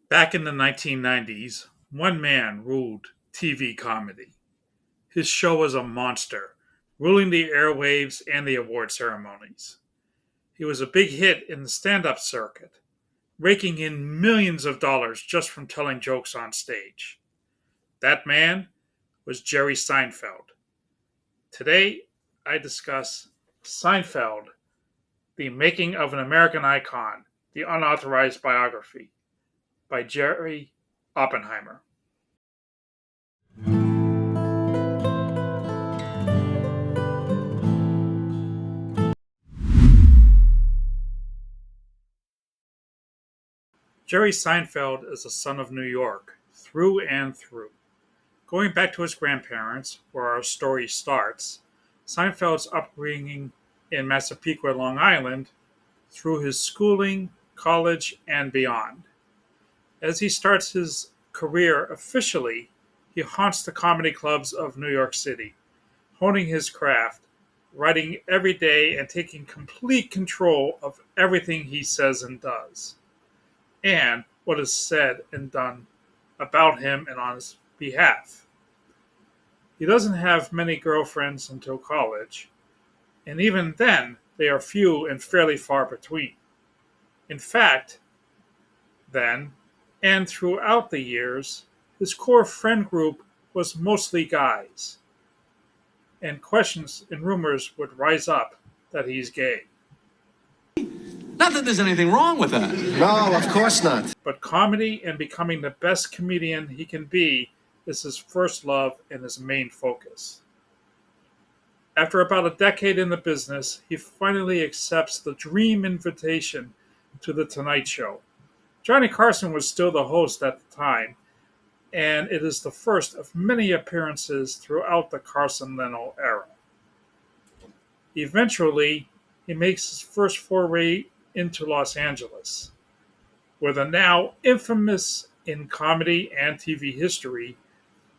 Back in the 1990s, one man ruled TV comedy. His show was a monster, ruling the airwaves and the award ceremonies. He was a big hit in the stand up circuit, raking in millions of dollars just from telling jokes on stage. That man was Jerry Seinfeld. Today, I discuss Seinfeld, the making of an American icon, the unauthorized biography by Jerry Oppenheimer. Jerry Seinfeld is a son of New York, through and through. Going back to his grandparents, where our story starts, Seinfeld's upbringing in Massapequa, Long Island, through his schooling, college, and beyond. As he starts his career officially, he haunts the comedy clubs of New York City, honing his craft, writing every day, and taking complete control of everything he says and does, and what is said and done about him and on his behalf. He doesn't have many girlfriends until college, and even then, they are few and fairly far between. In fact, then, and throughout the years, his core friend group was mostly guys, and questions and rumors would rise up that he's gay. Not that there's anything wrong with that. No, of course not. But comedy and becoming the best comedian he can be is his first love and his main focus. After about a decade in the business, he finally accepts the dream invitation to The Tonight Show. Johnny Carson was still the host at the time, and it is the first of many appearances throughout the Carson-Leno era. Eventually, he makes his first foray into Los Angeles, where the now infamous in comedy and TV history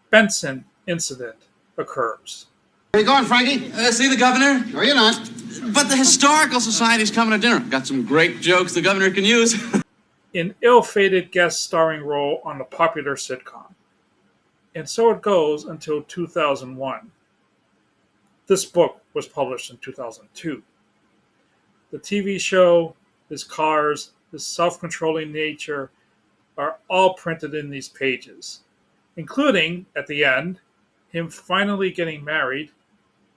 Benson incident occurs. Where you going, Frankie? See the governor? No, you're not. But the Historical Society's coming to dinner. Got some great jokes the governor can use. An ill-fated guest starring role on the popular sitcom. And so it goes until 2001. This book was published in 2002. The TV show, his cars, his self-controlling nature are all printed in these pages, including, at the end, him finally getting married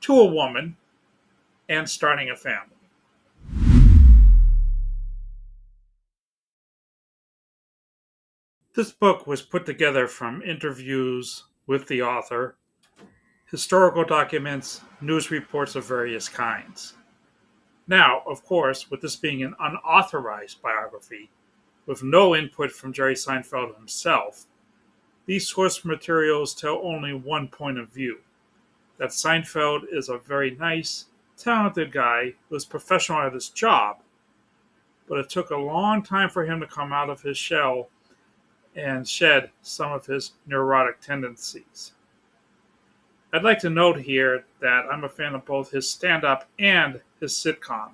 to a woman and starting a family. This book was put together from interviews with the author, historical documents, news reports of various kinds. Now, of course, with this being an unauthorized biography, with no input from Jerry Seinfeld himself, these source materials tell only one point of view, that Seinfeld is a very nice, talented guy who is professional at his job, but it took a long time for him to come out of his shell and shed some of his neurotic tendencies. I'd like to note here that I'm a fan of both his stand-up and his sitcom,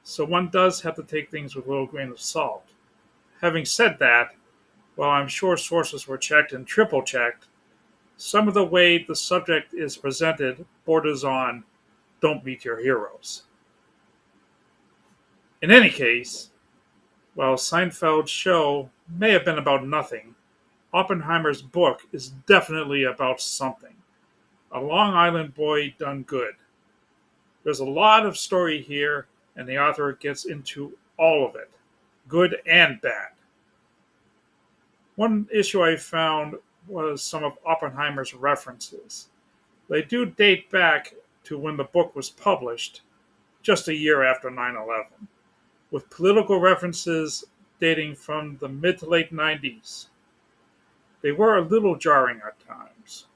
so one does have to take things with a little grain of salt. Having said that, while I'm sure sources were checked and triple-checked, some of the way the subject is presented borders on don't meet your heroes. In any case, while Seinfeld's show may have been about nothing, Oppenheimer's book is definitely about something. A Long Island boy done good. There's a lot of story here, and the author gets into all of it, good and bad. One issue I found was some of Oppenheimer's references. They do date back to when the book was published, just a year after 9/11, with political references dating from the mid to late 90s. They were a little jarring at times.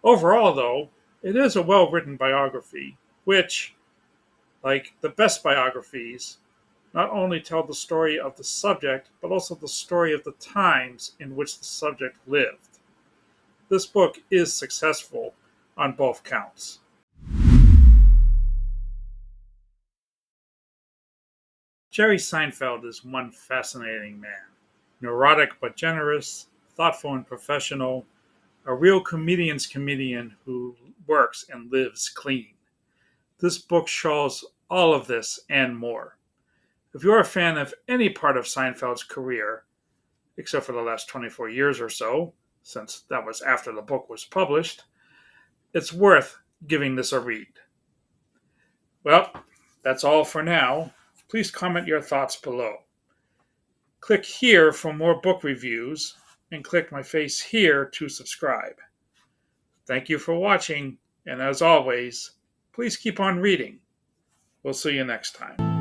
Overall, though, it is a well-written biography, which, like the best biographies, not only tell the story of the subject, but also the story of the times in which the subject lived. This book is successful on both counts. Jerry Seinfeld is one fascinating man. neurotic but generous, thoughtful and professional, a real comedian's comedian who works and lives clean. This book shows all of this and more. If you're a fan of any part of Seinfeld's career, except for the last 24 years or so, since that was after the book was published, it's worth giving this a read. Well, that's all for now. Please comment your thoughts below. Click here for more book reviews, and click my face here to subscribe. Thank you for watching, and as always, please keep on reading. We'll see you next time.